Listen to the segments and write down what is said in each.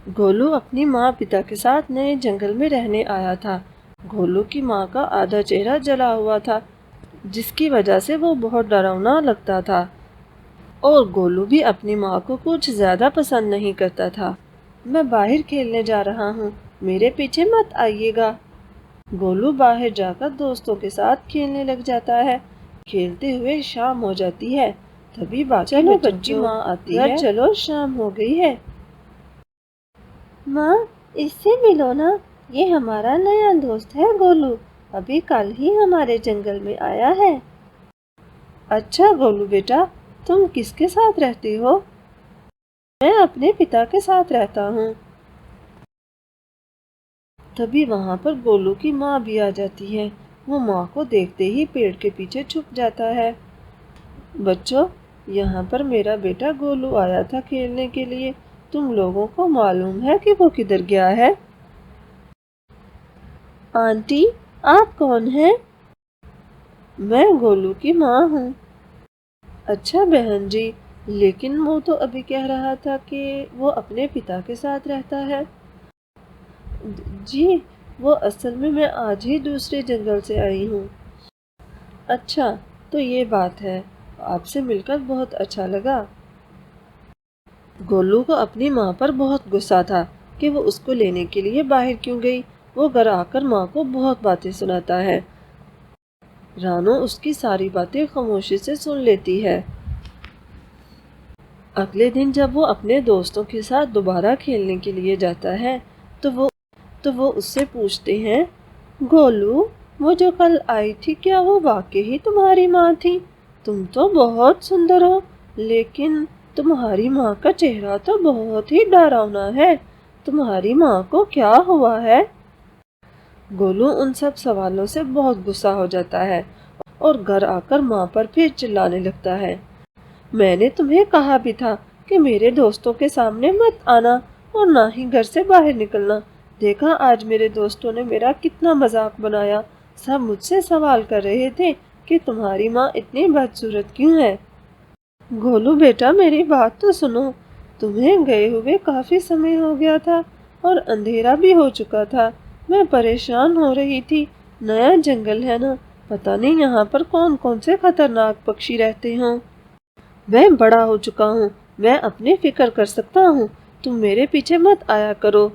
گولو اپنی ماں پتا کے ساتھ نئے جنگل میں رہنے آیا تھا۔ گولو کی ماں کا آدھا چہرہ جلا ہوا تھا، جس کی وجہ سے وہ بہت ڈراؤنا لگتا تھا، اور گولو بھی اپنی ماں کو کچھ زیادہ پسند نہیں کرتا تھا۔ میں باہر کھیلنے جا رہا ہوں، میرے پیچھے مت آئیے گا۔ گولو باہر جا کر دوستوں کے ساتھ کھیلنے لگ جاتا ہے۔ کھیلتے ہوئے شام ہو جاتی ہے، تبھی باقی بچوں کی ماں آتی ہے۔ چلو شام ہو گئی ہے۔ ماں، اس سے ملو نا، یہ ہمارا نیا دوست ہے گولو، ابھی کل ہی ہمارے جنگل میں آیا ہے۔ اچھا گولو بیٹا، تم کس کے ساتھ رہتے ہو؟ میں اپنے پتا کے ساتھ رہتا ہوں۔ تبھی وہاں پر گولو کی ماں بھی آ جاتی ہے۔ وہ ماں کو دیکھتے ہی پیڑ کے پیچھے چھپ جاتا ہے۔ بچوں، یہاں پر میرا بیٹا گولو آیا تھا کھیلنے کے لیے، تم لوگوں کو معلوم ہے کہ وہ کدھر گیا ہے؟ آنٹی، آپ کون ہیں؟ میں گولو کی ماں ہوں۔ اچھا بہن جی، لیکن وہ تو ابھی کہہ رہا تھا کہ وہ اپنے پتا کے ساتھ رہتا ہے۔ جی، وہ اصل میں آج ہی دوسرے جنگل سے آئی ہوں۔ اچھا، تو یہ بات ہے، آپ سے مل کر بہت اچھا لگا۔ گولو کو اپنی ماں پر بہت غصہ تھا کہ وہ اس کو لینے کے لیے باہر کیوں گئی۔ وہ گھر آ کر ماں کو بہت باتیں سناتا ہے۔ رانو اس کی ساری باتیں خاموشی سے سن لیتی ہے۔ اگلے دن جب وہ اپنے دوستوں کے ساتھ دوبارہ کھیلنے کے لیے جاتا ہے تو وہ اس سے پوچھتے ہیں، گولو، وہ جو کل آئی تھی کیا وہ واقعی ہی تمہاری ماں تھی؟ تم تو بہت سندر ہو، لیکن تمہاری ماں کا چہرہ تو بہت ہی ڈراؤنا ہے، تمہاری ماں کو کیا ہوا ہے؟ گولو ان سب سوالوں سے بہت غصہ ہو جاتا ہے اور گھر آ کر ماں پر پھر چلانے لگتا ہے۔ میں نے تمہیں کہا بھی تھا کہ میرے دوستوں کے سامنے مت آنا اور نہ ہی گھر سے باہر نکلنا۔ دیکھا آج میرے دوستوں نے میرا کتنا مذاق بنایا، سب مجھ سے سوال کر رہے تھے کہ تمہاری ماں اتنی بدصورت کیوں ہے۔ گولو بیٹا، میری بات تو سنو، تمہیں گئے ہوئے کافی سمے ہو گیا تھا اور اندھیرا بھی ہو چکا تھا، میں پریشان ہو رہی تھی، نیا جنگل ہے نا، پتہ نہیں یہاں پر کون کون سے خطرناک پکشی رہتے ہوں۔ میں بڑا ہو چکا ہوں، میں اپنی فکر کر سکتا ہوں، تم میرے پیچھے مت آیا کرو۔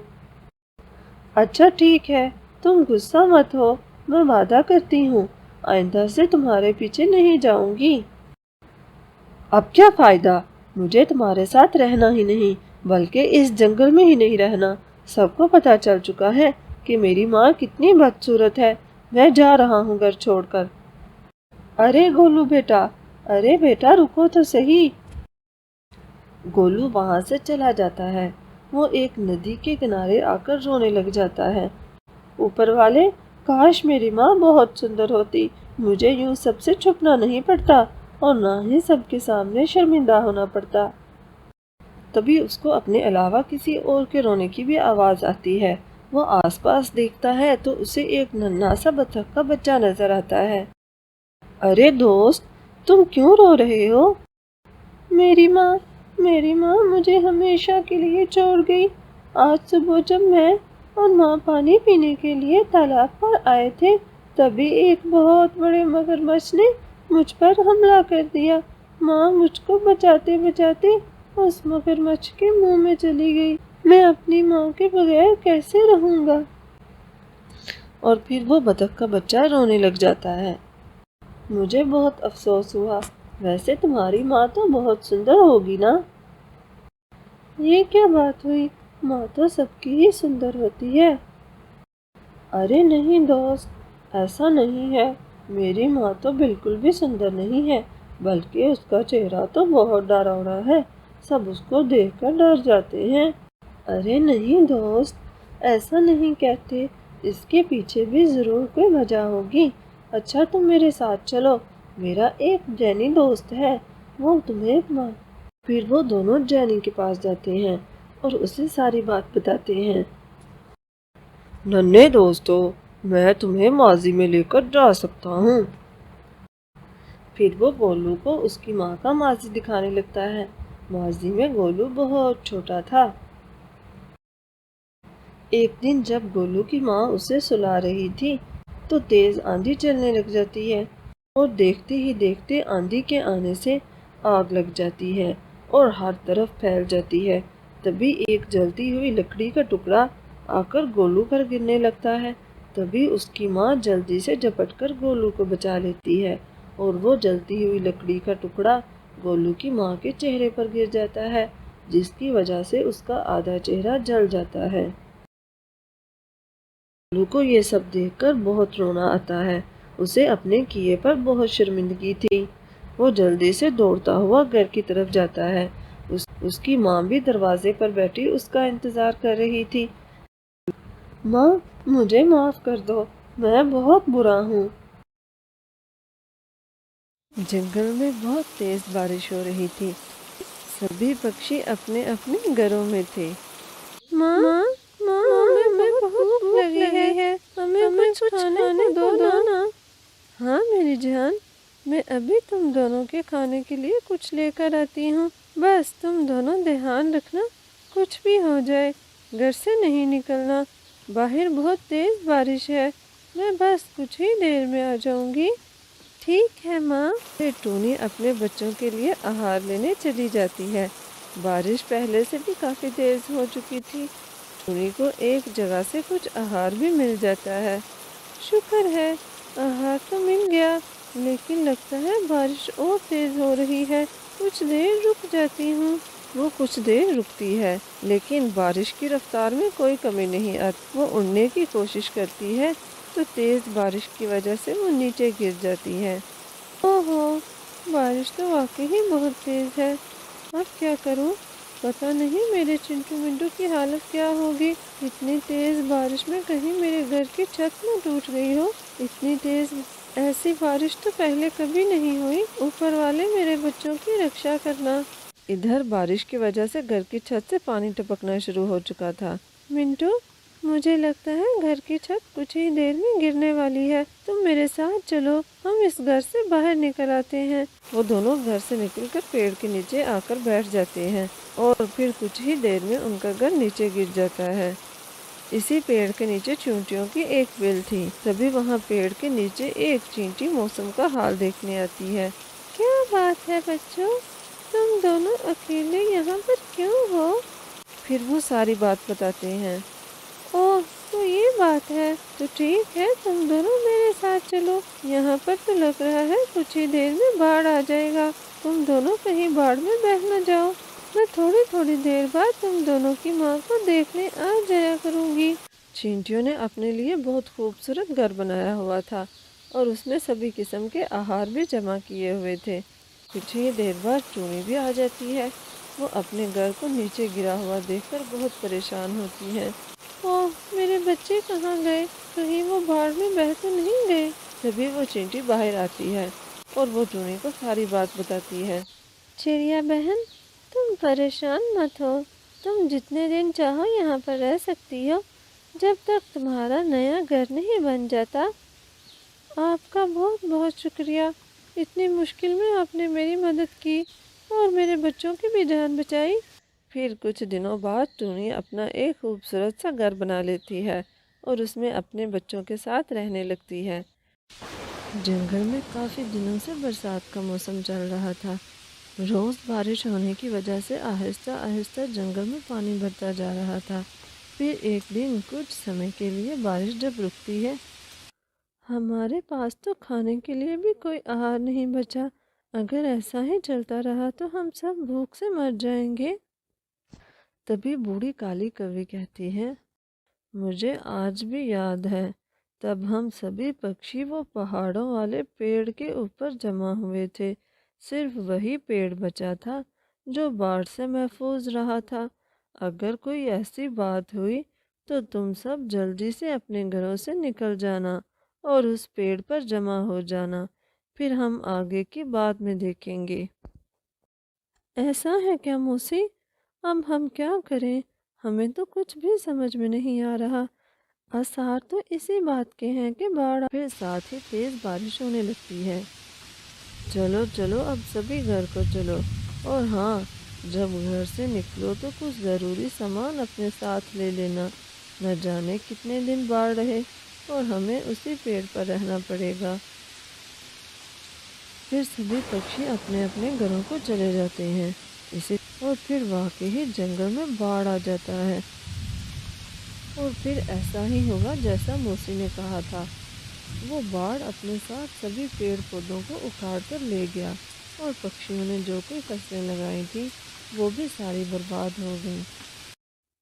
اچھا ٹھیک ہے، تم غصہ مت ہو، میں وعدہ کرتی ہوں آئندہ سے تمہارے پیچھے نہیں جاؤں گی۔ اب کیا فائدہ، مجھے تمہارے ساتھ رہنا ہی نہیں بلکہ اس جنگل میں ہی نہیں رہنا، سب کو پتہ چل چکا ہے کہ میری ماں کتنی بدصورت ہے، میں جا رہا ہوں گھر چھوڑ کر۔ ارے گولو بیٹا، ارے بیٹا رکو تو صحیح۔ گولو وہاں سے چلا جاتا ہے۔ وہ ایک ندی کے کنارے آ کر رونے لگ جاتا ہے۔ اوپر والے، کاش میری ماں بہت سندر ہوتی، مجھے یوں سب سے چھپنا نہیں پڑتا اور نہ ہی سب کے سامنے شرمندہ ہونا پڑتا۔ تبھی اس کو اپنے علاوہ کسی اور کے رونے کی بھی آواز آتی ہے۔ وہ آس پاس دیکھتا ہے تو اسے ایک ننھا سا بطخ کا بچہ نظر آتا ہے۔ ارے دوست، تم کیوں رو رہے ہو؟ میری ماں مجھے ہمیشہ کے لیے چھوڑ گئی۔ آج صبح جب میں اور ماں پانی پینے کے لیے تالاب پر آئے تھے، تبھی ایک بہت بڑے مگرمچھ نے مجھ پر حملہ کر دیا۔ ماں مجھ کو بچاتے بچاتے اس مگرمچھ کے منہ میں چلی گئی، میں اپنی ماں کے بغیر کیسے رہوں گا؟ اور پھر وہ بطخ کا بچہ رونے لگ جاتا ہے۔ مجھے بہت افسوس ہوا، ویسے تمہاری ماں تو بہت سندر ہوگی نا؟ یہ کیا بات ہوئی، ماں تو سب کی ہی سندر ہوتی ہے۔ ارے نہیں دوست، ایسا نہیں ہے، میری ماں تو بالکل بھی سندر نہیں ہے، بلکہ اس کا چہرہ تو بہت ڈراؤنا ہے، سب اس کو دیکھ کر ڈر جاتے ہیں۔ ارے نہیں دوست، ایسا نہیں کہتے، اس کے پیچھے بھی ضرور کوئی وجہ ہوگی۔ اچھا تم میرے ساتھ چلو، میرا ایک جینی دوست ہے، وہ تمہیں پھر وہ دونوں جینی کے پاس جاتے ہیں اور اسے ساری بات بتاتے ہیں۔ ننھے دوستو، میں تمہیں ماضی میں لے کر جا سکتا ہوں۔ پھر وہ گولو کو اس کی ماں کا ماضی دکھانے لگتا ہے۔ ماضی میں گولو بہت چھوٹا تھا۔ ایک دن جب گولو کی ماں اسے سلا رہی تھی تو تیز آندھی چلنے لگ جاتی ہے اور دیکھتے ہی دیکھتے آندھی کے آنے سے آگ لگ جاتی ہے اور ہر طرف پھیل جاتی ہے۔ تبھی ایک جلتی ہوئی لکڑی کا ٹکڑا آ کر گولو پر گرنے لگتا ہے۔ تبھی اس کی ماں جلدی سے جھپٹ کر گولو کو بچا لیتی ہے اور وہ جلتی ہوئی لکڑی کا ٹکڑا گولو کی ماں کے چہرے پر گر جاتا ہے، جس کی وجہ سے اس کا آدھا چہرہ جل جاتا ہے۔ گولو کو یہ سب دیکھ کر بہت رونا آتا ہے۔ اسے اپنے کیے پر بہت شرمندگی تھی۔ وہ جلدی سے دوڑتا ہوا گھر کی طرف جاتا ہے۔ اس کی ماں بھی دروازے پر بیٹھی اس کا انتظار کر رہی تھی۔ ماں، مجھے معاف کر دو، میں بہت برا ہوں۔ جنگل میں بہت تیز بارش ہو رہی تھی۔ سبھی پکشی اپنے اپنے گھروں میں تھے۔ ماں، ہمیں بہت بھوک لگی ہے، ہمیں کچھ کھانے کو دو نا۔ ہاں میری جان، میں ابھی تم دونوں کے کھانے کے لیے کچھ لے کر آتی ہوں۔ بس تم دونوں دھیان رکھنا، کچھ بھی ہو جائے گھر سے نہیں نکلنا، باہر بہت تیز بارش ہے، میں بس کچھ ہی دیر میں آ جاؤں گی۔ ٹھیک ہے ماں۔ پھر ٹونی اپنے بچوں کے لیے آہار لینے چلی جاتی ہے۔ بارش پہلے سے بھی کافی تیز ہو چکی تھی۔ ٹونی کو ایک جگہ سے کچھ آہار بھی مل جاتا ہے۔ شکر ہے، آہار تو مل گیا، لیکن لگتا ہے بارش اور تیز ہو رہی ہے، کچھ دیر رک جاتی ہوں۔ وہ کچھ دیر رکتی ہے، لیکن بارش کی رفتار میں کوئی کمی نہیں آتی۔ وہ اڑنے کی کوشش کرتی ہے تو تیز بارش کی وجہ سے وہ نیچے گر جاتی ہے۔ اوہو، بارش تو واقعی بہت تیز ہے، اب کیا کروں؟ پتہ نہیں میرے چنٹو منٹو کی حالت کیا ہوگی۔ اتنی تیز بارش میں کہیں میرے گھر کی چھت نہ ٹوٹ گئی ہو۔ اتنی تیز ایسی بارش تو پہلے کبھی نہیں ہوئی۔ اوپر والے میرے بچوں کی رکشا کرنا۔ ادھر بارش کی وجہ سے گھر کی چھت سے پانی ٹپکنا شروع ہو چکا تھا۔ منٹو، مجھے لگتا ہے گھر کی چھت کچھ ہی دیر میں گرنے والی ہے، تم میرے ساتھ چلو، ہم اس گھر سے باہر نکل آتے ہیں۔ وہ دونوں گھر سے نکل کر پیڑ کے نیچے آ کر بیٹھ جاتے ہیں اور پھر کچھ ہی دیر میں ان کا گھر نیچے گر جاتا ہے۔ اسی پیڑ کے نیچے چیونٹیوں کی ایک بل تھی۔ تبھی وہاں پیڑ کے نیچے ایک چینٹی موسم کا حال دیکھنے آتی ہے۔ کیا بات ہے بچوں، تم دونوں اکیلے یہاں پر کیوں ہو؟ پھر وہ ساری بات بتاتے ہیں۔ اوہ، تو یہ بات ہے، تو ٹھیک ہے، تم دونوں میرے ساتھ چلو، یہاں پر تو لگ رہا ہے کچھ ہی دیر میں باڑھ آ جائے گا، تم دونوں کہیں باڑھ میں بہہ نہ جاؤ، میں تھوڑی دیر بعد تم دونوں کی ماں کو دیکھنے آ جایا کروں گی۔ چینٹیوں نے اپنے لیے بہت خوبصورت گھر بنایا ہوا تھا اور اس میں سبھی قسم کے آہار بھی جمع کیے ہوئے تھے۔ کچھ ہی دیر بعد ٹونی بھی آ جاتی ہے۔ وہ اپنے گھر کو نیچے گرا ہوا دیکھ کر بہت پریشان ہوتی ہے۔ اوہ، میرے بچے کہاں گئے؟ کہیں وہ باڑھ میں بہہ تو نہیں گئے؟ تبھی وہ چینٹی باہر آتی ہے اور وہ ٹونی کو ساری بات بتاتی ہے۔ چڑیا بہن، تم پریشان مت ہو، تم جتنے دن چاہو یہاں پر رہ سکتی ہو، جب تک تمہارا نیا گھر نہیں بن جاتا۔ آپ کا بہت بہت شکریہ، اتنی مشکل میں آپ نے میری مدد کی اور میرے بچوں کی بھی جان بچائی۔ پھر کچھ دنوں بعد ٹونی اپنا ایک خوبصورت سا گھر بنا لیتی ہے اور اس میں اپنے بچوں کے ساتھ رہنے لگتی ہے۔ جنگل میں کافی دنوں سے برسات کا موسم چل رہا تھا۔ روز بارش ہونے کی وجہ سے آہستہ آہستہ جنگل میں پانی بھرتا جا رہا تھا۔ پھر ایک دن کچھ سمے کے لیے بارش جب رکتی ہے، ہمارے پاس تو کھانے کے لیے بھی کوئی آہار نہیں بچا، اگر ایسا ہی چلتا رہا تو ہم سب بھوک سے مر جائیں گے۔ تبھی بوڑھی کالی کوی کہتی ہے، مجھے آج بھی یاد ہے، تب ہم سبھی پکشی وہ پہاڑوں والے پیڑ کے اوپر جمع ہوئے تھے، صرف وہی پیڑ بچا تھا جو باڑھ سے محفوظ رہا تھا۔ اگر کوئی ایسی بات ہوئی تو تم سب جلدی سے اپنے گھروں سے نکل جانا اور اس پیڑ پر جمع ہو جانا، پھر ہم آگے کی بات میں دیکھیں گے۔ ایسا ہے کیا موسی؟ اب ہم کیا کریں؟ ہمیں تو کچھ بھی سمجھ میں نہیں آ رہا۔ آثار تو اسی بات کے ہیں کہ باڑھ پھر ساتھ ہی تیز بارش ہونے لگتی ہے۔ چلو چلو اب سبھی گھر کو چلو، اور ہاں، جب گھر سے نکلو تو کچھ ضروری سامان اپنے ساتھ لے لینا، نہ جانے کتنے دن باڑ رہے اور ہمیں اسی پیڑ پر رہنا پڑے گا۔ پھر سبھی پکشی اپنے اپنے گھروں کو چلے جاتے ہیں اور پھر واقعی جنگل میں باڑ آ جاتا ہے، اور پھر ایسا ہی ہوگا جیسا موسی نے کہا تھا۔ وہ باڑ اپنے ساتھ سبھی پیڑ پودوں کو اکھاڑ کر لے گیا، اور پکشیوں نے جو کوئی فصلیں لگائی تھی وہ بھی ساری برباد ہو گئیں۔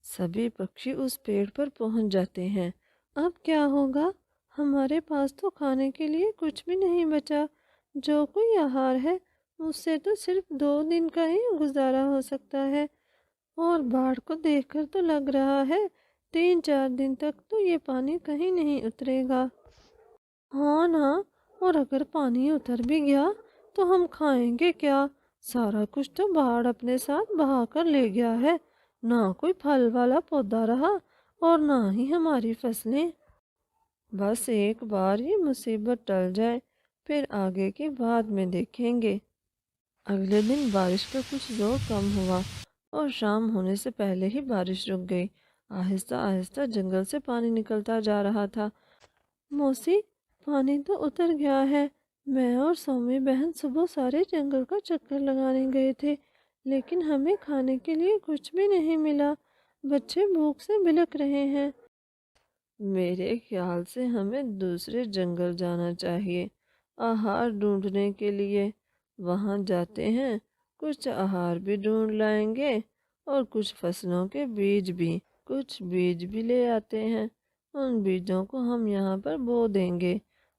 سبھی پکشی اس پیڑ پر پہنچ جاتے ہیں۔ اب کیا ہوگا؟ ہمارے پاس تو کھانے کے لیے کچھ بھی نہیں بچا۔ جو کوئی آہار ہے اس سے تو صرف 2 دن کا ہی گزارا ہو سکتا ہے، اور باڑ کو دیکھ کر تو لگ رہا ہے 3-4 دن تک تو یہ پانی کہیں نہیں اترے گا۔ ہاں نا، اور اگر پانی اتر بھی گیا تو ہم کھائیں گے کیا؟ سارا کچھ تو باڑ اپنے ساتھ بہا کر لے گیا ہے، نہ کوئی پھل والا پودا رہا اور نہ ہی ہماری فصلیں۔ بس ایک بار یہ مصیبت ٹل جائے، پھر آگے کی بعد میں دیکھیں گے۔ اگلے دن بارش کا کچھ زور کم ہوا اور شام ہونے سے پہلے ہی بارش رک گئی۔ آہستہ آہستہ جنگل سے پانی نکلتا جا رہا تھا۔ موسی، پانی تو اتر گیا ہے۔ میں اور سومی بہن صبح سارے جنگل کا چکر لگانے گئے تھے، لیکن ہمیں کھانے کے لیے کچھ بھی نہیں ملا۔ بچے بھوک سے بلک رہے ہیں۔ میرے خیال سے ہمیں دوسرے جنگل جانا چاہیے آہار ڈھونڈنے کے لیے۔ وہاں جاتے ہیں، کچھ آہار بھی ڈھونڈ لائیں گے اور کچھ فصلوں کے بیج بھی لے آتے ہیں۔ ان بیجوں کو ہم یہاں پر بو دیں گے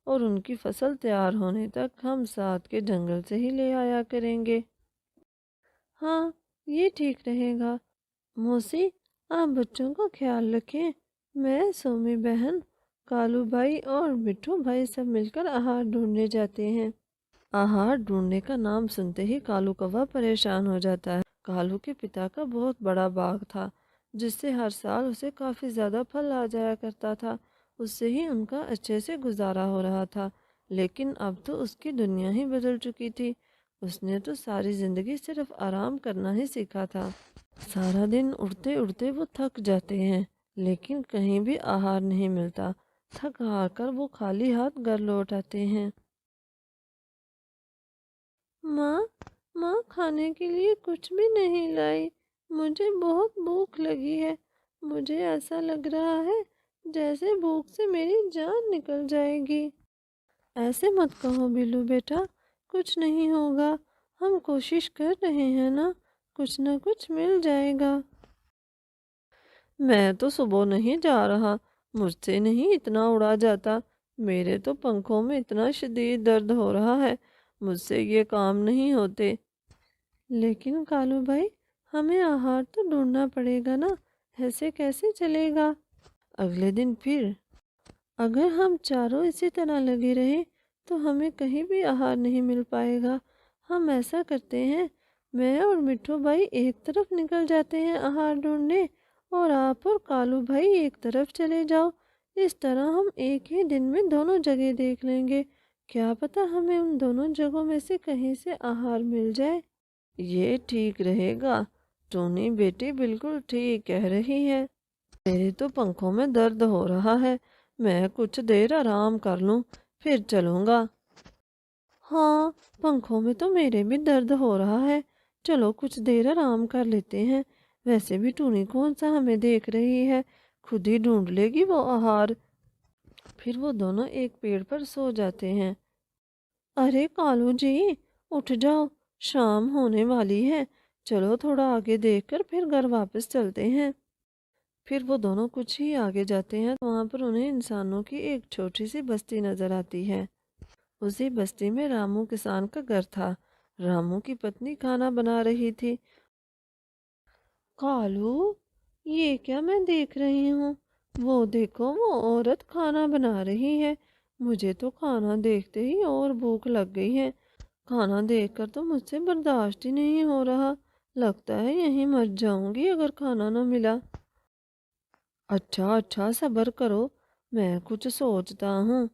اور ان کی فصل تیار ہونے تک ہم ساتھ کے جنگل سے ہی لے آیا کریں گے۔ ہاں، یہ ٹھیک رہے گا۔ موسی، آپ بچوں کا خیال رکھیں۔ میں، سومی بہن، کالو بھائی اور مٹھو بھائی سب مل کر آہار ڈھونڈنے جاتے ہیں۔ آہار ڈھونڈنے کا نام سنتے ہی کالو کوا پریشان ہو جاتا ہے۔ کالو کے پتا کا بہت بڑا باغ تھا، جس سے ہر سال اسے کافی زیادہ پھل آ جایا کرتا تھا۔ اس سے ہی ان کا اچھے سے گزارا ہو رہا تھا، لیکن اب تو اس کی دنیا ہی بدل چکی تھی۔ اس نے تو ساری زندگی صرف آرام کرنا ہی سیکھا تھا۔ سارا دن اڑتے اڑتے وہ تھک جاتے ہیں، لیکن کہیں بھی آہار نہیں ملتا۔ تھک ہار کر وہ خالی ہاتھ گھر لوٹ آتے ہیں۔ ماں کھانے کے لیے کچھ بھی نہیں لائی۔ مجھے بہت بھوک لگی ہے۔ مجھے ایسا لگ رہا ہے جیسے بھوک سے میری جان نکل جائے گی۔ ایسے مت کہو بلو بیٹا، کچھ نہیں ہوگا۔ ہم کوشش کر رہے ہیں نا، کچھ نہ کچھ مل جائے گا۔ میں تو صبح نہیں جا رہا، مجھ سے نہیں اتنا اڑا جاتا۔ میرے تو پنکھوں میں اتنا شدید درد ہو رہا ہے، مجھ سے یہ کام نہیں ہوتے۔ لیکن کالو بھائی، ہمیں آہار تو ڈھونڈنا پڑے گا نا، ایسے کیسے چلے گا؟ اگلے دن پھر اگر ہم چاروں اسی طرح لگے رہے تو ہمیں کہیں بھی آہار نہیں مل پائے گا۔ ہم ایسا کرتے ہیں، میں اور مٹھو بھائی ایک طرف نکل جاتے ہیں آہار ڈھونڈنے، اور آپ اور کالو بھائی ایک طرف چلے جاؤ۔ اس طرح ہم ایک ہی دن میں دونوں جگہ دیکھ لیں گے۔ کیا پتہ ہمیں ان دونوں جگہوں میں سے کہیں سے آہار مل جائے۔ یہ ٹھیک رہے گا، ٹونی بیٹی بالکل ٹھیک کہہ رہی ہے۔ میرے تو پنکھوں میں درد ہو رہا ہے، میں کچھ دیر آرام کر لوں پھر چلوں گا۔ ہاں، پنکھوں میں تو میرے بھی درد ہو رہا ہے، چلو کچھ دیر آرام کر لیتے ہیں۔ ویسے بھی ٹونی کون سا ہمیں دیکھ رہی ہے، خود ہی ڈھونڈ لے گی وہ آہار۔ پھر وہ دونوں ایک پیڑ پر سو جاتے ہیں۔ ارے کالو جی، اٹھ جاؤ، شام ہونے والی ہے، چلو تھوڑا آگے دیکھ کر پھر گھر واپس چلتے ہیں۔ پھر وہ دونوں کچھ ہی آگے جاتے ہیں، وہاں پر انہیں انسانوں کی ایک چھوٹی سی بستی نظر آتی ہے۔ اسی بستی میں رامو کسان کا گھر تھا۔ رامو کی پتنی کھانا بنا رہی تھی۔ کالو، یہ کیا میں دیکھ رہی ہوں؟ وہ دیکھو، وہ عورت کھانا بنا رہی ہے۔ مجھے تو کھانا دیکھتے ہی اور بھوک لگ گئی ہے۔ کھانا دیکھ کر تو مجھ سے برداشت ہی نہیں ہو رہا، لگتا ہے یہیں مر جاؤں گی اگر کھانا نہ ملا۔ اچھا صبر کرو، میں کچھ سوچتا ہوں۔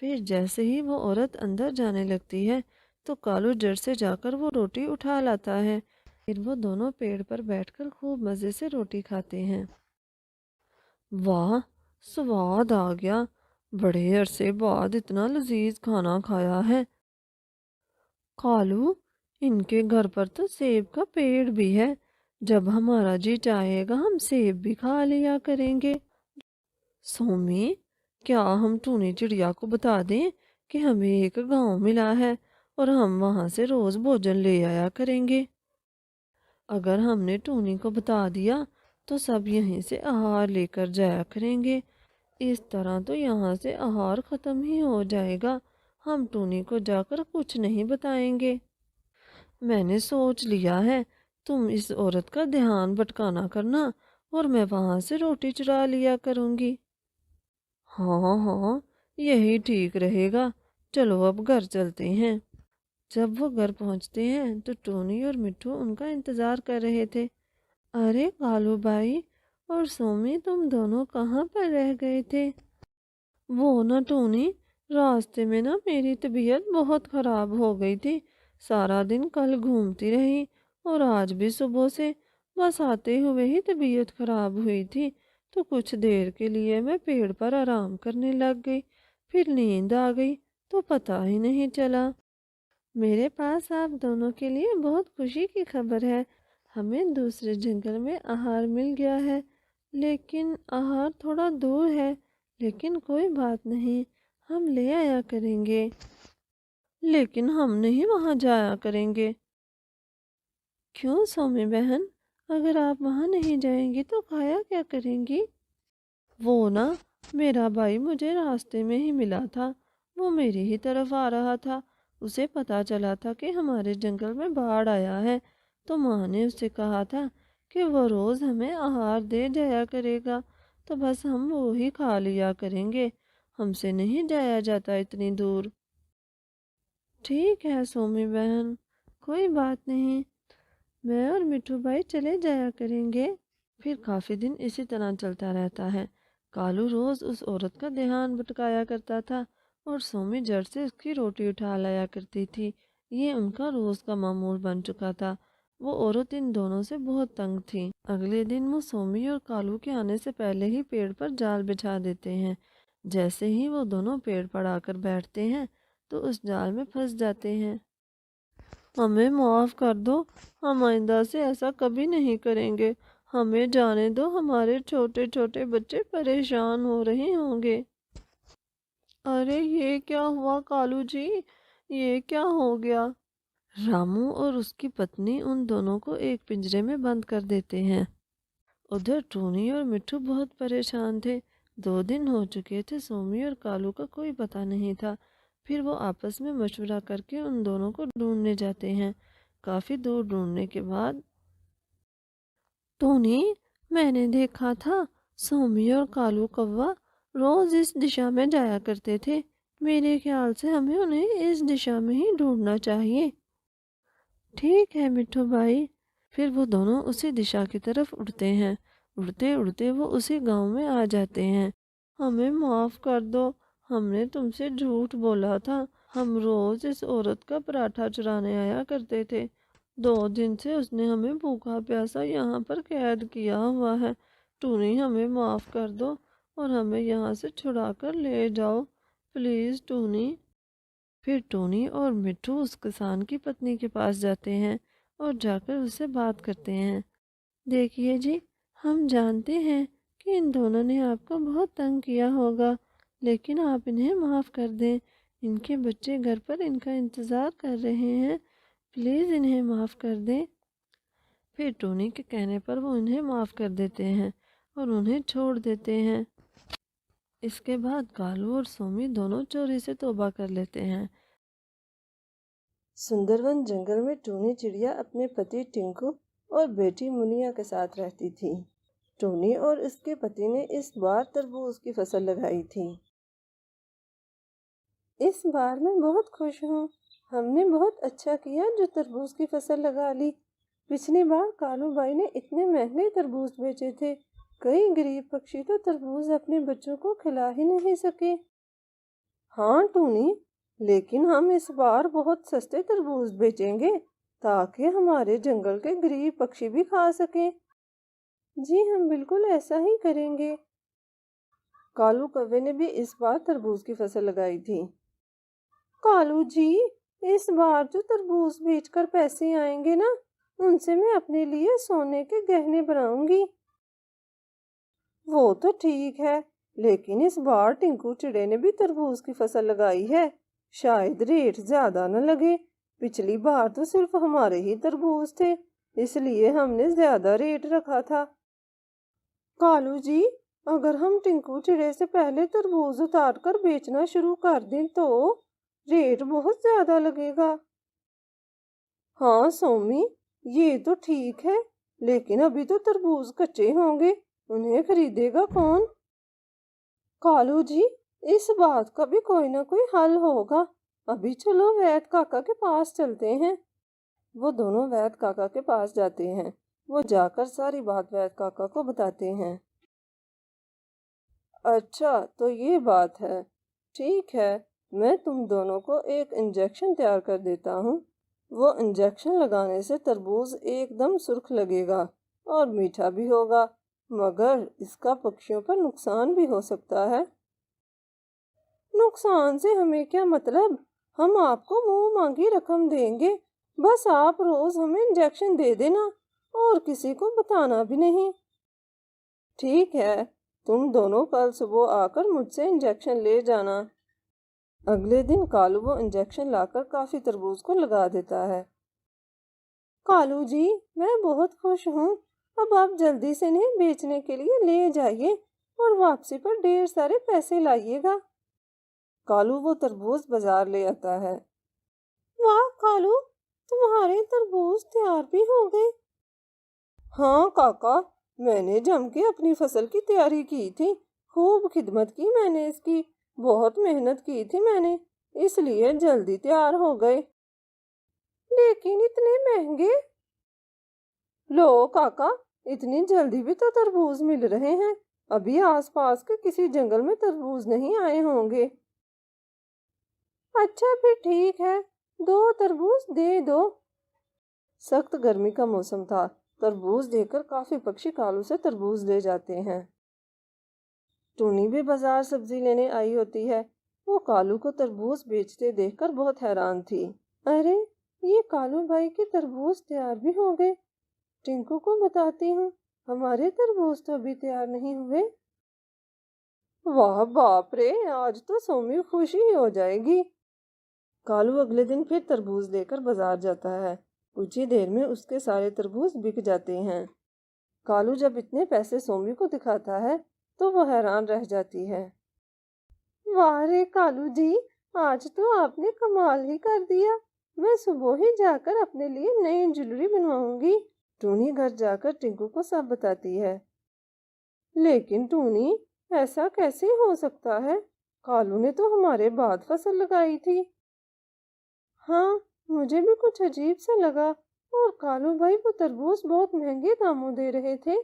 پھر جیسے ہی وہ عورت اندر جانے لگتی ہے تو کالو جڑ سے جا کر وہ روٹی اٹھا لاتا ہے۔ پھر وہ دونوں پیڑ پر بیٹھ کر خوب مزے سے روٹی کھاتے ہیں۔ واہ، سواد آ گیا، بڑے عرصے بعد اتنا لذیذ کھانا کھایا ہے۔ کالو، ان کے گھر پر تو سیب کا پیڑ بھی ہے، جب ہمارا جی چاہے گا ہم سیب بھی کھا لیا کریں گے۔ سومی، کیا ہم ٹونی چڑیا کو بتا دیں کہ ہمیں ایک گاؤں ملا ہے اور ہم وہاں سے روز بھوجن لے آیا کریں گے؟ اگر ہم نے ٹونی کو بتا دیا تو سب یہیں سے آہار لے کر جایا کریں گے، اس طرح تو یہاں سے آہار ختم ہی ہو جائے گا۔ ہم ٹونی کو جا کر کچھ نہیں بتائیں گے۔ میں نے سوچ لیا ہے، تم اس عورت کا دھیان بھٹکانا کرنا اور میں وہاں سے روٹی چرا لیا کروں گی۔ ہاں ہاں، یہی ٹھیک رہے گا، چلو اب گھر چلتے ہیں۔ جب وہ گھر پہنچتے ہیں تو ٹونی اور مٹھو ان کا انتظار کر رہے تھے۔ ارے کالو بھائی اور سومی، تم دونوں کہاں پر رہ گئے تھے؟ وہ نا ٹونی، راستے میں نا میری طبیعت بہت خراب ہو گئی تھی، سارا دن کل گھومتی رہی اور آج بھی صبح سے بس آتے ہوئے ہی طبیعت خراب ہوئی تھی، تو کچھ دیر کے لیے میں پیڑ پر آرام کرنے لگ گئی، پھر نیند آ گئی تو پتہ ہی نہیں چلا۔ میرے پاس آپ دونوں کے لیے بہت خوشی کی خبر ہے، ہمیں دوسرے جنگل میں آہار مل گیا ہے، لیکن آہار تھوڑا دور ہے، لیکن کوئی بات نہیں، ہم لے آیا کریں گے۔ لیکن ہم نہیں وہاں جایا کریں گے۔ کیوں سومی بہن؟ اگر آپ وہاں نہیں جائیں گی تو کھایا کیا کریں گی؟ وہ نا، میرا بھائی مجھے راستے میں ہی ملا تھا، وہ میری ہی طرف آ رہا تھا، اسے پتا چلا تھا کہ ہمارے جنگل میں باڑھ آیا ہے، تو ماں نے اسے کہا تھا کہ وہ روز ہمیں آہار دے جایا کرے گا، تو بس ہم وہی کھا لیا کریں گے، ہم سے نہیں جایا جاتا اتنی دور۔ ٹھیک ہے سومی بہن، کوئی بات نہیں، میں اور مٹھو بھائی چلے جایا کریں گے۔ پھر کافی دن اسی طرح چلتا رہتا ہے۔ کالو روز اس عورت کا دھیان بھٹکایا کرتا تھا اور سومی جڑ سے اس کی روٹی اٹھا لایا کرتی تھی، یہ ان کا روز کا معمول بن چکا تھا۔ وہ عورت ان دونوں سے بہت تنگ تھی۔ اگلے دن وہ سومی اور کالو کے آنے سے پہلے ہی پیڑ پر جال بچھا دیتے ہیں۔ جیسے ہی وہ دونوں پیڑ پر آ کر بیٹھتے ہیں تو اس جال میں پھنس جاتے ہیں۔ ہمیں معاف کر دو، ہم آئندہ سے ایسا کبھی نہیں کریں گے، ہمیں جانے دو، ہمارے چھوٹے چھوٹے بچے پریشان ہو رہے ہوں گے۔ ارے یہ کیا ہوا کالو جی، یہ کیا ہو گیا؟ رامو اور اس کی پتنی ان دونوں کو ایک پنجرے میں بند کر دیتے ہیں۔ ادھر ٹونی اور مٹھو بہت پریشان تھے، 2 دن ہو چکے تھے، سومی اور کالو کا کوئی پتہ نہیں تھا۔ پھر وہ آپس میں مشورہ کر کے ان دونوں کو ڈھونڈنے جاتے ہیں۔ کافی دور ڈھونڈنے کے بعد ٹونی، میں نے دیکھا تھا سومی اور کالو کوا روز اس دشا میں جایا کرتے تھے، میرے خیال سے ہمیں انہیں اس دشا میں ہی ڈھونڈنا چاہیے۔ ٹھیک ہے مٹھو بھائی۔ پھر وہ دونوں اسی دشا کی طرف اڑتے ہیں، اڑتے اڑتے وہ اسی گاؤں میں آ جاتے ہیں۔ ہمیں معاف کر دو، ہم نے تم سے جھوٹ بولا تھا، ہم روز اس عورت کا پراٹھا چرانے آیا کرتے تھے، 2 دن سے اس نے ہمیں بھوکا پیاسا یہاں پر قید کیا ہوا ہے، ٹونی ہمیں معاف کر دو اور ہمیں یہاں سے چھڑا کر لے جاؤ، پلیز ٹونی۔ پھر ٹونی اور مٹھو اس کسان کی پتنی کے پاس جاتے ہیں اور جا کر اس سے بات کرتے ہیں۔ دیکھیے جی، ہم جانتے ہیں کہ ان دونوں نے آپ کو بہت تنگ کیا ہوگا، لیکن آپ انہیں معاف کر دیں، ان کے بچے گھر پر ان کا انتظار کر رہے ہیں، پلیز انہیں معاف کر دیں۔ پھر ٹونی کے کہنے پر وہ انہیں معاف کر دیتے ہیں اور انہیں چھوڑ دیتے ہیں۔ اس کے بعد کالو اور سومی دونوں چوری سے توبہ کر لیتے ہیں۔ سندرون جنگل میں ٹونی چڑیا اپنے پتی ٹنکو اور بیٹی منیا کے ساتھ رہتی تھی۔ ٹونی اور اس کے پتی نے اس بار تربوز کی فصل لگائی تھی۔ اس بار میں بہت خوش ہوں، ہم نے بہت اچھا کیا جو تربوز کی فصل لگا لی۔ پچھلی بار کالو بھائی نے اتنے مہنگے تربوز بیچے تھے، کئی غریب پکشی تو تربوز اپنے بچوں کو کھلا ہی نہیں سکے۔ ہاں ٹونی، لیکن ہم اس بار بہت سستے تربوز بیچیں گے تاکہ ہمارے جنگل کے غریب پکشی بھی کھا سکیں۔ جی ہم بالکل ایسا ہی کریں گے۔ کالو کوے نے بھی اس بار تربوز کی فصل لگائی تھی۔ کالو جی، اس بار جو تربوز بیچ کر پیسے آئیں گے نا، ان سے میں اپنے لیے سونے کے گہنے بناؤں گی۔ وہ تو ٹھیک ہے، لیکن اس بار ٹنکو چڑے نے بھی تربوز کی فصل لگائی ہے، شاید ریٹ زیادہ نہ لگے۔ پچھلی بار تو صرف ہمارے ہی تربوز تھے، اس لیے ہم نے زیادہ ریٹ رکھا تھا۔ کالو جی، اگر ہم ٹنکو چڑے سے پہلے تربوز اتار کر بیچنا شروع کر دیں تو ریٹ بہت زیادہ لگے گا۔ ہاں سومی، یہ تو ٹھیک ہے، لیکن ابھی تو تربوز کچے ہوں گے، انہیں خریدے گا کون؟ کالو جی، اس بات کا بھی کوئی نہ کوئی حل ہوگا۔ ابھی چلو وید کاکا کے پاس چلتے ہیں۔ وہ دونوں وید کاکا کے پاس جاتے ہیں۔ وہ جا کر ساری بات وید کاکا کو بتاتے ہیں۔ اچھا تو یہ بات ہے، ٹھیک ہے، میں تم دونوں کو ایک انجیکشن تیار کر دیتا ہوں۔ وہ انجیکشن لگانے سے تربوز ایک دم سرخ لگے گا اور میٹھا بھی ہوگا، مگر اس کا پکشیوں پر نقصان بھی ہو سکتا ہے۔ نقصان سے ہمیں کیا مطلب، ہم آپ کو منہ مانگی رقم دیں گے، بس آپ روز ہمیں انجیکشن دے دینا اور کسی کو بتانا بھی نہیں۔ ٹھیک ہے، تم دونوں کل صبح آ کر مجھ سے انجیکشن لے جانا۔ اگلے دن کالو وہ انجیکشن لا کر کافی تربوز کو لگا دیتا ہے۔ کالو جی، میں بہت خوش ہوں، اب آپ جلدی سے انہیں بیچنے کے لیے لے جائیے اور واپسی پر ڈھیر سارے پیسے لائیے گا۔ کالو وہ تربوز بازار لے آتا ہے۔ واہ کالو، تمہارے تربوز تیار بھی ہو گئے۔ ہاں کاکا، میں نے جم کے اپنی فصل کی تیاری کی تھی، خوب خدمت کی میں نے اس کی، بہت محنت کی تھی میں نے، اس لیے جلدی تیار ہو گئے۔ لیکن اتنے مہنگے؟ لو کاکا، اتنی جلدی بھی تو تربوز مل رہے ہیں، ابھی آس پاس کے کسی جنگل میں تربوز نہیں آئے ہوں گے۔ اچھا پھر ٹھیک ہے، 2 تربوز دے دو۔ سخت گرمی کا موسم تھا، تربوز دیکھ کر کافی پکشی کالو سے تربوز لے جاتے ہیں۔ ٹونی بھی بازار سبزی لینے آئی ہوتی ہے، وہ کالو کو تربوز بیچتے دیکھ کر بہت حیران تھی۔ ارے، یہ کالو بھائی کے تربوز تیار بھی ہو گئے، ٹنکو کو بتاتی ہوں، ہمارے تربوز تو ابھی تیار نہیں ہوئے۔ واہ باپ رے، آج تو سومی خوشی ہو جائے گی۔ کالو اگلے دن پھر تربوز لے کر بازار جاتا ہے، کچھ ہی دیر میں اس کے سارے تربوز بک جاتے ہیں۔ کالو جب اتنے پیسے سومی کو دکھاتا ہے تو وہ حیران رہ جاتی ہے۔ واہ رے کالو جی، آج تو آپ نے کمال ہی کر دیا، میں صبح ہی جا کر اپنے لیے نئی جویلری بنواؤں گی۔ ٹونی گھر جا کر ٹنکو کو سب بتاتی ہے۔ لیکن ٹونی، ایسا کیسے ہو سکتا ہے، کالو نے تو ہمارے بعد فصل لگائی تھی۔ ہاں، مجھے بھی کچھ عجیب سا لگا، اور کالو بھائی وہ تربوز بہت مہنگے داموں دے رہے تھے۔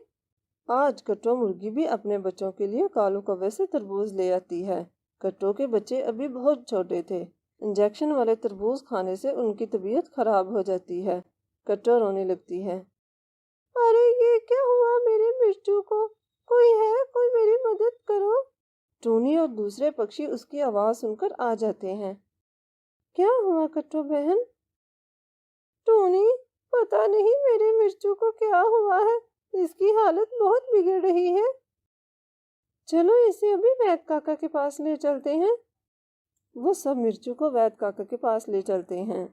آج کٹو مرغی بھی اپنے بچوں کے لیے کالو کوے سے تربوز لے آتی ہے۔ کٹو کے بچے ابھی بہت چھوٹے تھے، انجیکشن والے تربوز کھانے سے ان کی طبیعت خراب ہو جاتی ہے۔ کٹو رونے لگتی ہے۔ ارے یہ کیا ہوا میرے مرچو کو، کوئی ہے، کوئی میری مدد کرو۔ ٹونی اور دوسرے پکشی اس کی آواز سن کر آ جاتے ہیں۔ کیا ہوا کٹو بہن؟ ٹونی، پتہ نہیں میرے مرچو کو کیا ہوا ہے، اس کی حالت بہت بگڑ رہی ہے۔ چلو اسے ابھی وید کاکا کے پاس لے چلتے ہیں۔ وہ سب مرچو کو وید کاکا کے پاس لے چلتے ہیں۔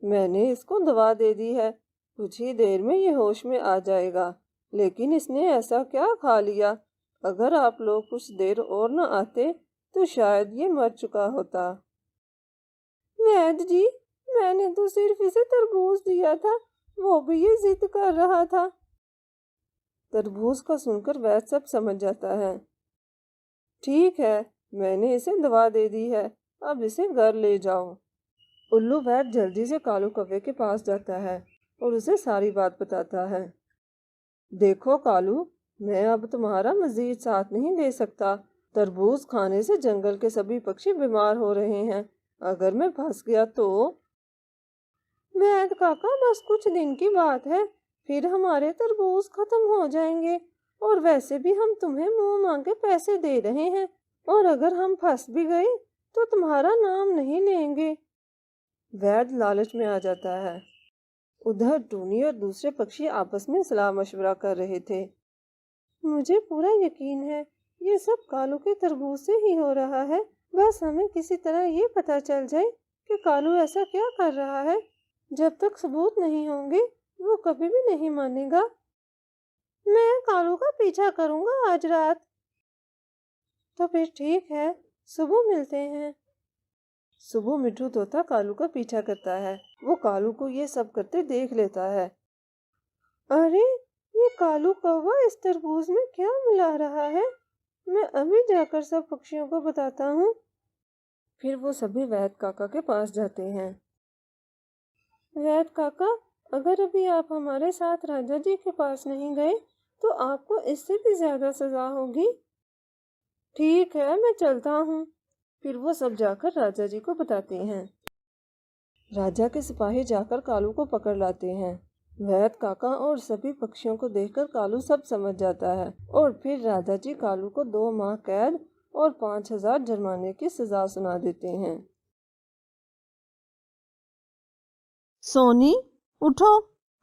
میں نے اس کو دوا دے دی ہے، کچھ ہی دیر میں یہ ہوش میں آ جائے گا، لیکن اس نے ایسا کیا کھا لیا، اگر آپ لوگ کچھ دیر اور نہ آتے تو شاید یہ مر چکا ہوتا۔ وید جی، میں نے تو صرف اسے تربوز دیا تھا، وہ بھی یہ ضد کر رہا تھا۔ تربوز کا سن کر وید سب سمجھ جاتا ہے۔ ٹھیک ہے، میں نے اسے دوا دے دی ہے، اب اسے گھر لے جاؤ۔ الو وید جلدی سے کالو کوے کے پاس جاتا ہے اور اسے ساری بات بتاتا ہے۔ دیکھو کالو، میں اب تمہارا مزید ساتھ نہیں دے سکتا، تربوز کھانے سے جنگل کے سبھی پکشی بیمار ہو رہے ہیں، اگر میں پھنس گیا تو؟ وید کاکا، بس کچھ دن کی بات ہے، پھر ہمارے تربوز ختم ہو جائیں گے، اور ویسے بھی ہم تمہیں منہ مانگے پیسے دے رہے ہیں، اور اگر ہم پھنس بھی گئے تو تمہارا نام نہیں لیں گے۔ وید لالچ میں آ جاتا ہے۔ ادھر ٹونی اور دوسرے پکشی آپس میں صلاح مشورہ کر رہے تھے۔ مجھے پورا یقین ہے یہ سب کالو کے تربوز سے ہی ہو رہا ہے، بس ہمیں کسی طرح یہ پتہ چل جائے کہ کالو ایسا کیا کر رہا ہے۔ جب تک ثبوت نہیں ہوں گے وہ کبھی بھی نہیں مانے گا۔ میں کالو کا پیچھا کروں گا آج رات۔ تو پھر ٹھیک ہے، صبح ملتے ہیں۔ صبح مٹھو طوطا کالو کا پیچھا کرتا ہے۔ وہ کالو کو یہ سب کرتے دیکھ لیتا ہے۔ ارے یہ کالو کوا اس تربوز میں کیا ملا رہا ہے؟ میں ابھی جا کر سب پکشیوں کو بتاتا ہوں۔ پھر وہ سبھی وید کاکا کے پاس جاتے ہیں۔ وید کاکا، اگر ابھی آپ ہمارے ساتھ راجا جی کے پاس نہیں گئے تو آپ کو اس سے بھی زیادہ سزا ہوگی۔ ٹھیک ہے، میں چلتا ہوں۔ پھر وہ سب جا کر راجا جی کو بتاتے ہیں۔ راجا کے سپاہی جا کر کالو کو پکڑ لاتے ہیں۔ وید کاکا اور سبھی پکشیوں کو دیکھ کر کالو سب سمجھ جاتا ہے، اور پھر راجا جی کالو کو 2 ماہ قید اور 5000 جرمانے کی سزا سنا دیتے ہیں۔ سونی اٹھو،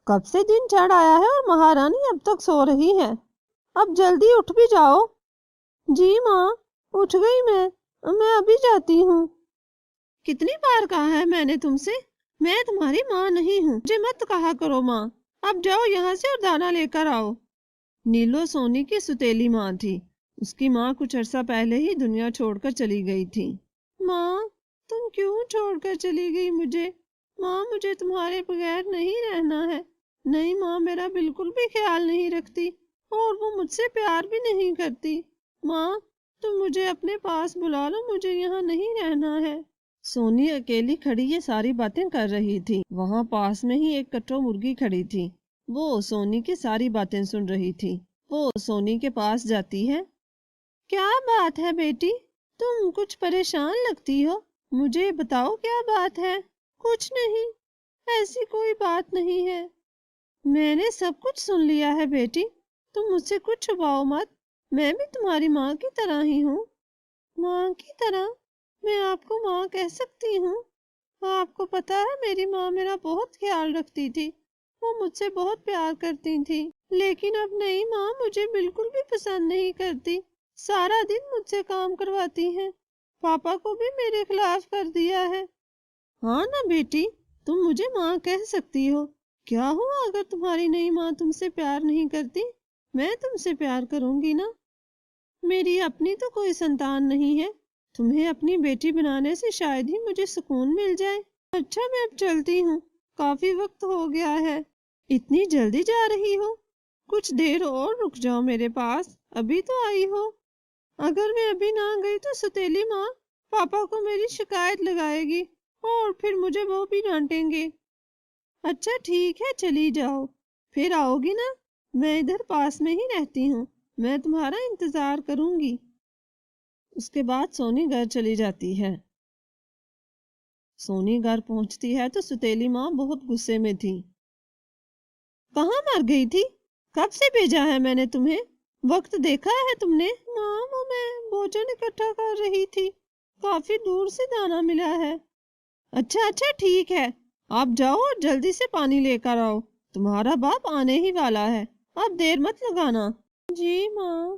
کب سے دن چڑھ آیا ہے اور مہارانی اب تک سو رہی ہے۔ اب جلدی اٹھ بھی جاؤ۔ جی ماں، اٹھ گئی میں ابھی جاتی ہوں۔ کتنی بار کہا ہے میں نے تم سے، میں تمہاری ماں نہیں ہوں، مجھے مت کہا کرو ماں۔ اب جاؤ یہاں سے اور دانا لے کر آؤ۔ نیلو سونی کی ستیلی ماں تھی۔ اس کی ماں کچھ عرصہ پہلے ہی دنیا چھوڑ کر چلی گئی تھی۔ ماں، تم کیوں چھوڑ کر چلی گئی مجھے؟ ماں، مجھے تمہارے بغیر نہیں رہنا ہے۔ نہیں ماں، میرا بالکل بھی خیال نہیں رکھتی اور وہ مجھ سے پیار بھی نہیں کرتی۔ ماں، تم مجھے اپنے پاس بلا لو، مجھے یہاں نہیں رہنا ہے۔ سونی اکیلی کھڑی یہ ساری باتیں کر رہی تھی۔ وہاں پاس میں ہی ایک کٹو مرغی کھڑی تھی۔ وہ سونی کی ساری باتیں سن رہی تھی۔ وہ سونی کے پاس جاتی ہے۔ کیا بات ہے بیٹی؟ تم کچھ پریشان لگتی ہو، مجھے بتاؤ کیا بات ہے؟ کچھ نہیں، ایسی کوئی بات نہیں ہے۔ میں نے سب کچھ سن لیا ہے بیٹی، تم مجھ سے کچھ چھپاؤ مت، میں بھی تمہاری ماں کی طرح ہی ہوں۔ ماں کی طرح؟ میں آپ کو ماں کہہ سکتی ہوں؟ آپ کو پتا ہے میری ماں میرا بہت خیال رکھتی تھی، وہ مجھ سے بہت پیار کرتی تھی، لیکن اب نئی ماں مجھے بالکل بھی پسند نہیں کرتی، سارا دن مجھ سے کام کرواتی ہیں، پاپا کو بھی میرے خلاف کر دیا ہے۔ ہاں نا بیٹی، تم مجھے ماں کہہ سکتی ہو، کیا ہوا اگر تمہاری نئی ماں تم سے پیار نہیں کرتی؟ میں تم سے پیار کروں گی نا۔ میری اپنی تو کوئی سنتان نہیں ہے، تمہیں اپنی بیٹی بنانے سے شاید ہی مجھے سکون مل جائے۔ اچھا میں اب چلتی ہوں، کافی وقت ہو گیا ہے۔ اتنی جلدی جا رہی ہو؟ کچھ دیر اور رک جاؤ میرے پاس، ابھی تو آئی ہو۔ اگر میں ابھی نہ گئی تو ستیلی ماں پاپا کو میری شکایت لگائے گی اور پھر مجھے وہ بھی ڈانٹیں گے۔ اچھا ٹھیک ہے، چلی جاؤ، پھر آؤ گی نا، میں ادھر پاس میں ہی رہتی ہوں، میں تمہارا انتظار کروں گی۔ اس کے بعد سونی گھر چلی جاتی ہے۔ سونی گھر پہنچتی ہے تو ستیلی ماں بہت غصے میں تھی۔ کہاں مر گئی تھی؟ کب سے بھیجا ہے میں نے تمہیں؟ وقت دیکھا ہے تم نے؟ ماں، وہ میں بھوجن اکٹھا کر رہی تھی، کافی دور سے دانا ملا ہے۔ اچھا ٹھیک ہے، آپ جاؤ اور جلدی سے پانی لے کر آؤ، تمہارا باپ آنے ہی والا ہے، اب دیر مت لگانا۔ جی ماں۔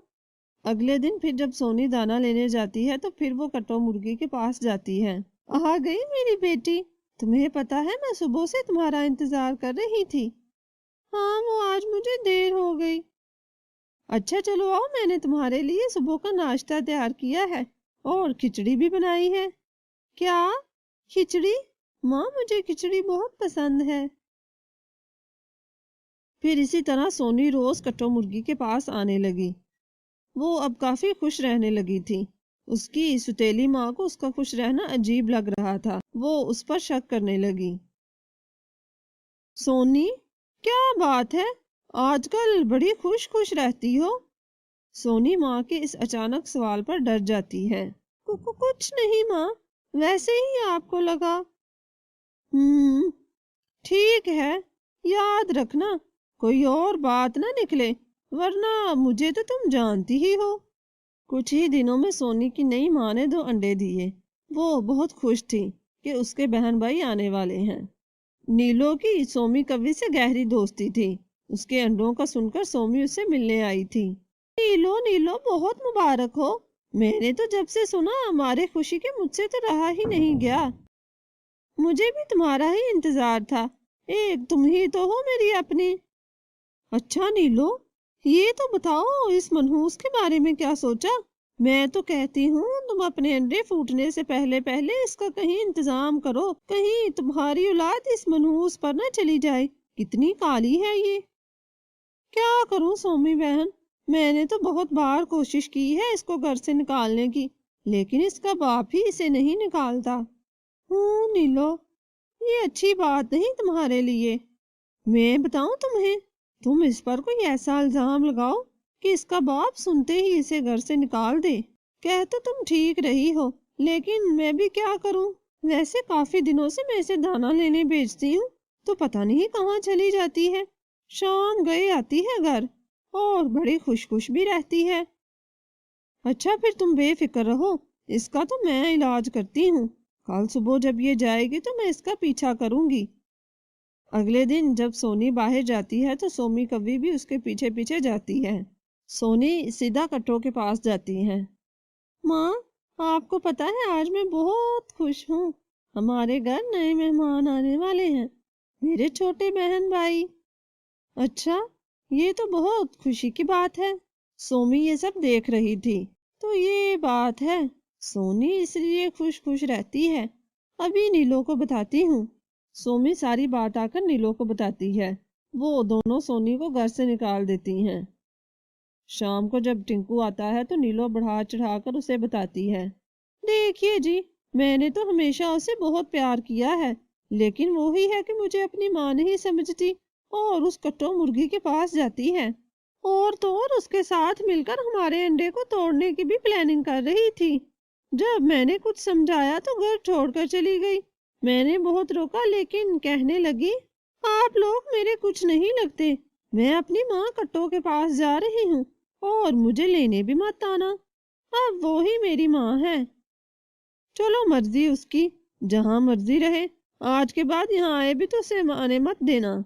اگلے دن پھر جب سونی دانا لینے جاتی ہے تو پھر وہ کٹو مرغی کے پاس جاتی ہے۔ آ گئی میری بیٹی، تمہیں پتا ہے میں صبح سے تمہارا انتظار کر رہی تھی۔ ہاں، وہ آج مجھے دیر ہو گئی۔ اچھا چلو آؤ، میں نے تمہارے لیے صبح کا ناشتہ تیار کیا ہے اور کھچڑی بھی بنائی ہے۔ کیا کھچڑی؟ ماں مجھے کھچڑی بہت پسند ہے۔ پھر اسی طرح سونی روز کٹو مرغی کے پاس آنے لگی۔ وہ اب کافی خوش رہنے لگی تھی۔ اس کی ستیلی ماں کو اس کا خوش رہنا عجیب لگ رہا تھا، وہ اس پر شک کرنے لگی۔ سونی، کیا بات ہے، آج کل بڑی خوش رہتی ہو؟ سونی ماں کے اس اچانک سوال پر ڈر جاتی ہے۔ کچھ نہیں ماں، ویسے ہی آپ کو لگا۔ ٹھیک ہے، یاد رکھنا کوئی اور بات نہ نکلے، ورنہ مجھے تو تم جانتی ہی ہو۔ کچھ ہی دنوں میں سونی کی نئی ماں نے 2 انڈے دیے۔ وہ بہت خوش تھی کہ اس کے بہن بھائی آنے والے ہیں۔ نیلو کی سومی کوی سے گہری دوستی تھی۔ اس کے انڈوں کا سن کر سومی اس سے ملنے آئی تھی۔ نیلو نیلو بہت مبارک ہو۔ میں نے تو جب سے سنا ہمارے خوشی کے مجھ سے تو رہا ہی نہیں گیا۔ مجھے بھی تمہارا ہی انتظار تھا۔ ایک تم ہی تو ہو میری اپنی۔ اچھا نیلو، یہ تو بتاؤ اس منحوس کے بارے میں کیا سوچا؟ میں تو کہتی ہوں تم اپنے انڈے پھوٹنے سے پہلے پہلے اس کا کہیں انتظام کرو، کہیں تمہاری اولاد اس منحوس پر نہ چلی جائے۔ کتنی کالی ہے یہ۔ کیا کروں سومی بہن، میں نے تو بہت بار کوشش کی ہے اس کو گھر سے نکالنے کی، لیکن اس کا باپ ہی اسے نہیں نکالتا۔ نیلو، یہ اچھی بات نہیں تمہارے لیے۔ میں بتاؤں تمہیں، تم اس پر کوئی ایسا الزام لگاؤ کہ اس کا باپ سنتے ہی اسے گھر سے نکال دے۔ کہہ تو تم ٹھیک رہی ہو، لیکن میں بھی کیا کروں؟ ویسے کافی دنوں سے میں اسے دانا لینے بھیجتی ہوں تو پتہ نہیں کہاں چلی جاتی ہے۔ شام گئے آتی ہے گھر اور بڑی خوش خوش بھی رہتی ہے۔ اچھا پھر تم بے فکر رہو، اس کا تو میں علاج کرتی ہوں۔ کل صبح جب یہ جائے گی تو میں اس کا پیچھا کروں گی۔ اگلے دن جب سونی باہر جاتی ہے تو سومی کوی بھی اس کے پیچھے پیچھے جاتی ہے۔ سونی سیدھا کٹو کے پاس جاتی ہے۔ ماں، آپ کو پتا ہے آج میں بہت خوش ہوں۔ ہمارے گھر نئے مہمان آنے والے ہیں، میرے چھوٹے بہن بھائی۔ اچھا، یہ تو بہت خوشی کی بات ہے۔ سومی یہ سب دیکھ رہی تھی۔ تو یہ بات ہے، سونی اس لیے خوش خوش رہتی ہے۔ ابھی نیلو کو بتاتی ہوں۔ سومی ساری بات آ کر نیلو کو بتاتی ہے۔ وہ دونوں سونی کو گھر سے نکال دیتی ہیں۔ شام کو جب ٹنکو آتا ہے تو نیلو بڑھا چڑھا کر اسے بتاتی ہے۔ دیکھیے جی، میں نے تو ہمیشہ اسے بہت پیار کیا ہے، لیکن وہی ہے کہ مجھے اپنی ماں نہیں سمجھتی اور اس کٹو مرغی کے پاس جاتی ہے، اور تو اور اس کے ساتھ مل کر ہمارے انڈے کو توڑنے کی بھی پلاننگ کر رہی تھی۔ جب میں نے کچھ سمجھایا تو گھر چھوڑ کر چلی گئی۔ میں نے بہت روکا لیکن کہنے لگی، آپ لوگ میرے کچھ نہیں لگتے، میں اپنی ماں کٹو کے پاس جا رہی ہوں اور مجھے لینے بھی مت آنا، اب وہی میری ماں ہے۔ چلو مرضی اس کی، جہاں مرضی رہے، آج کے بعد یہاں آئے بھی تو اسے آنے مت دینا۔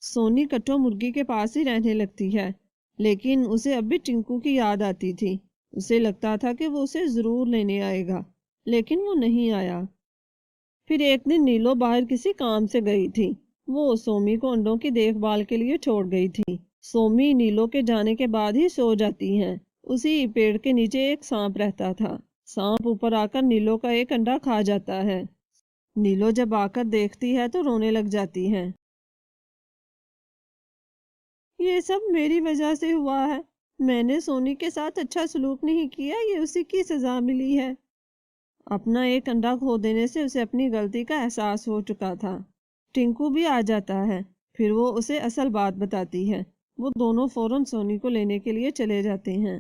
سونی کٹو مرغی کے پاس ہی رہنے لگتی ہے، لیکن اسے اب بھی ٹنکو کی یاد آتی تھی۔ اسے لگتا تھا کہ وہ اسے ضرور لینے آئے گا، لیکن وہ نہیں آیا۔ پھر ایک دن نیلو باہر کسی کام سے گئی تھی۔ وہ سومی کو انڈوں کی دیکھ بھال کے لیے چھوڑ گئی تھی۔ سومی نیلو کے جانے کے بعد ہی سو جاتی ہیں۔ اسی پیڑ کے نیچے ایک سانپ رہتا تھا۔ سانپ اوپر آ کر نیلو کا ایک انڈا کھا جاتا ہے۔ نیلو جب آ کر دیکھتی ہے تو رونے لگ جاتی ہے۔ یہ سب میری وجہ سے ہوا ہے، میں نے سونی کے ساتھ اچھا سلوک نہیں کیا، یہ اسی کی سزا ملی ہے۔ اپنا ایک انڈا کھو دینے سے اسے اپنی غلطی کا احساس ہو چکا تھا۔ ٹنکو بھی آ جاتا ہے، پھر وہ اسے اصل بات بتاتی ہے۔ وہ دونوں فوراً سونی کو لینے کے لیے چلے جاتے ہیں۔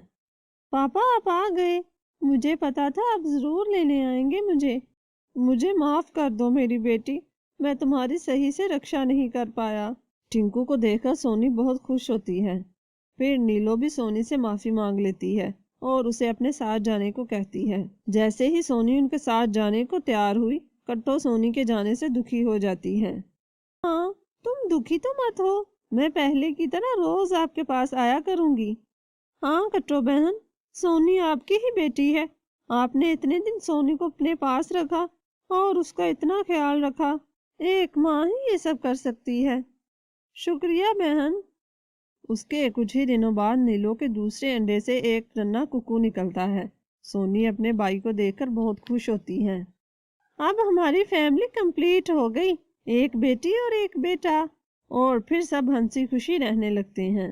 پاپا آپ آ گئے، مجھے پتا تھا آپ ضرور لینے آئیں گے مجھے معاف کر دو میری بیٹی، میں تمہاری صحیح سے رکشا نہیں کر پایا۔ ٹنکو کو دیکھ کر سونی بہت خوش ہوتی ہے۔ پھر نیلو بھی سونی سے معافی مانگ لیتی ہے اور اسے اپنے ساتھ جانے کو کہتی ہے۔ جیسے ہی سونی ان کے ساتھ جانے کو تیار ہوئی، کٹو سونی کے جانے سے دکھی ہو جاتی ہے۔ ہاں، تم دکھی تو مت ہو، میں پہلے کی طرح روز آپ کے پاس آیا کروں گی۔ ہاں کٹو بہن، سونی آپ کی ہی بیٹی ہے، آپ نے اتنے دن سونی کو اپنے پاس رکھا اور اس کا اتنا خیال رکھا، ایک ماں ہی یہ سب کر سکتی ہے۔ شکریہ بہن۔ اس کے کچھ ہی دنوں بعد نیلو کے دوسرے انڈے سے ایک ننھا ککو نکلتا ہے۔ سونی اپنے بھائی کو دیکھ کر بہت خوش ہوتی ہے۔ اب ہماری فیملی کمپلیٹ ہو گئی، ایک بیٹی اور ایک بیٹا، اور پھر سب ہنسی خوشی رہنے لگتے ہیں۔